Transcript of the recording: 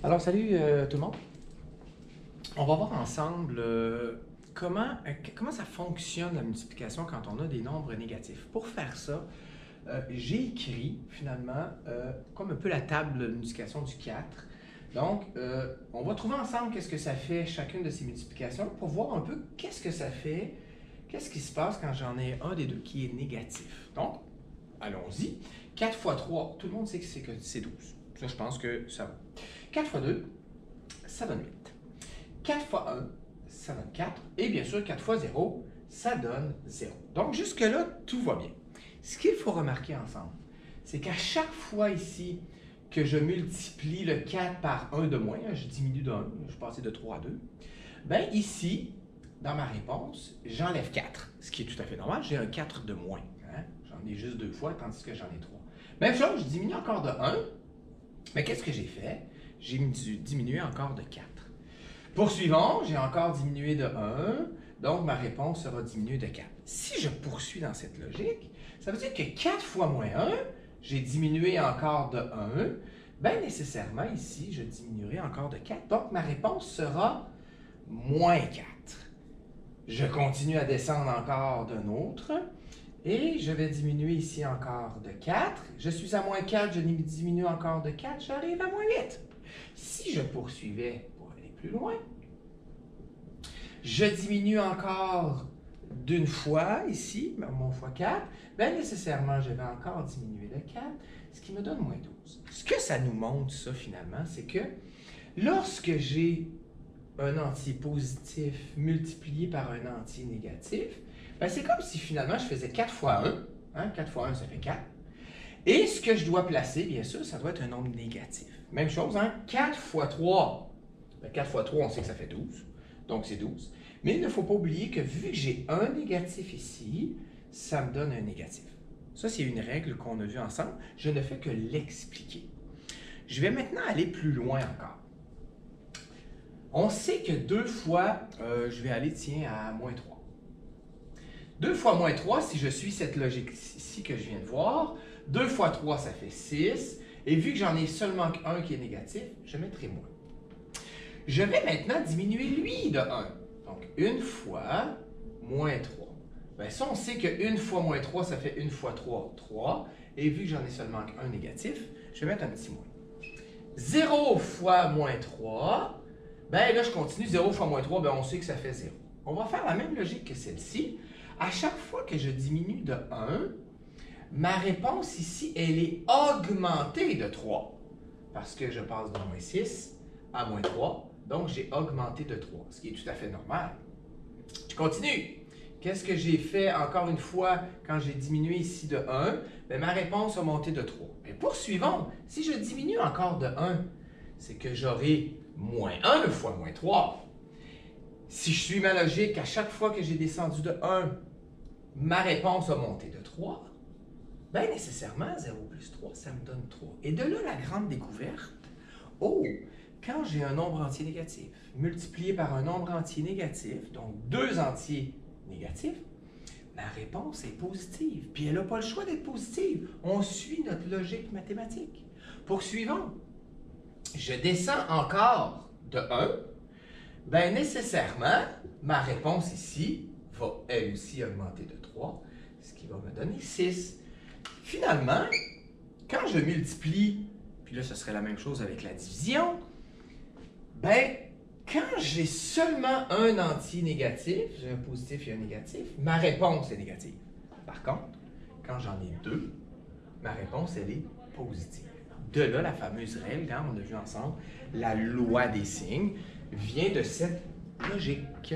Alors, salut tout le monde. On va voir ensemble comment ça fonctionne la multiplication quand on a des nombres négatifs. Pour faire ça, j'ai écrit finalement comme un peu la table de multiplication du 4. Donc, on va trouver ensemble qu'est-ce que ça fait chacune de ces multiplications pour voir un peu qu'est-ce que ça fait, qu'est-ce qui se passe quand j'en ai un des deux qui est négatif. Donc, allons-y. 4 fois 3, tout le monde sait que c'est 12. Ça, je pense que ça va. 4 fois 2, ça donne 8. 4 fois 1, ça donne 4. Et bien sûr, 4 fois 0, ça donne 0. Donc, jusque-là, tout va bien. Ce qu'il faut remarquer ensemble, c'est qu'à chaque fois ici que je multiplie le 4 par 1 de moins, je diminue de 1, je passe de 3 à 2, bien ici, dans ma réponse, j'enlève 4, ce qui est tout à fait normal. J'ai un 4 de moins. Hein? J'en ai juste 2 fois, tandis que j'en ai 3. Même chose, je diminue encore de 1. Mais qu'est-ce que j'ai fait? J'ai diminué encore de 4. Poursuivons, j'ai encore diminué de 1, donc ma réponse sera diminuée de 4. Si je poursuis dans cette logique, ça veut dire que 4 fois moins 1, j'ai diminué encore de 1, bien nécessairement ici, je diminuerai encore de 4, donc ma réponse sera moins 4. Je continue à descendre encore d'un autre, et je vais diminuer ici encore de 4. Je suis à moins 4, je diminue encore de 4, j'arrive à moins 8. Si je poursuivais pour aller plus loin, je diminue encore d'une fois ici, mon fois 4, bien nécessairement, je vais encore diminuer de 4, ce qui me donne moins 12. Ce que ça nous montre, ça, finalement, c'est que lorsque j'ai un entier positif multiplié par un entier négatif, ben c'est comme si finalement je faisais 4 fois 1. Hein? 4 fois 1, ça fait 4. Et ce que je dois placer, bien sûr, ça doit être un nombre négatif. Même chose, hein? 4 fois 3. Ben 4 fois 3, on sait que ça fait 12. Donc c'est 12. Mais il ne faut pas oublier que vu que j'ai un négatif ici, ça me donne un négatif. Ça, c'est une règle qu'on a vue ensemble. Je ne fais que l'expliquer. Je vais maintenant aller plus loin encore. On sait que 2 fois, je vais aller, tiens, à moins 3. 2 fois moins 3, si je suis cette logique ici que je viens de voir, 2 fois 3, ça fait 6. Et vu que j'en ai seulement un qui est négatif, je mettrai moins. Je vais maintenant diminuer lui de 1. Donc, 1 fois moins 3. Bien, ça, on sait que 1 fois moins 3, ça fait 1 fois 3, 3. Et vu que j'en ai seulement un négatif, je vais mettre un petit moins. 0 fois moins 3. Bien là, je continue. 0 fois moins 3, bien, on sait que ça fait 0. On va faire la même logique que celle-ci. À chaque fois que je diminue de 1, ma réponse ici, elle est augmentée de 3. Parce que je passe de moins 6 à moins 3. Donc, j'ai augmenté de 3, ce qui est tout à fait normal. Je continue. Qu'est-ce que j'ai fait encore une fois quand j'ai diminué ici de 1? Bien, ma réponse a monté de 3. Mais poursuivons. Si je diminue encore de 1, c'est que j'aurai moins 1 fois moins 3. Si je suis ma logique, à chaque fois que j'ai descendu de 1, ma réponse a monté de 3. Bien nécessairement, 0 plus 3, ça me donne 3. Et de là, la grande découverte, oh, quand j'ai un nombre entier négatif multiplié par un nombre entier négatif, donc deux entiers négatifs, ma réponse est positive. Puis elle n'a pas le choix d'être positive. On suit notre logique mathématique. Poursuivons. Je descends encore de 1. Bien nécessairement, ma réponse ici va elle aussi augmenter de 3, ce qui va me donner 6. Finalement, quand je multiplie, puis là ce serait la même chose avec la division, ben, quand j'ai seulement un entier négatif, j'ai un positif et un négatif, ma réponse est négative. Par contre, quand j'en ai deux, ma réponse, elle est positive. De là, la fameuse règle, hein, on a vu ensemble, la loi des signes, vient de cette logique.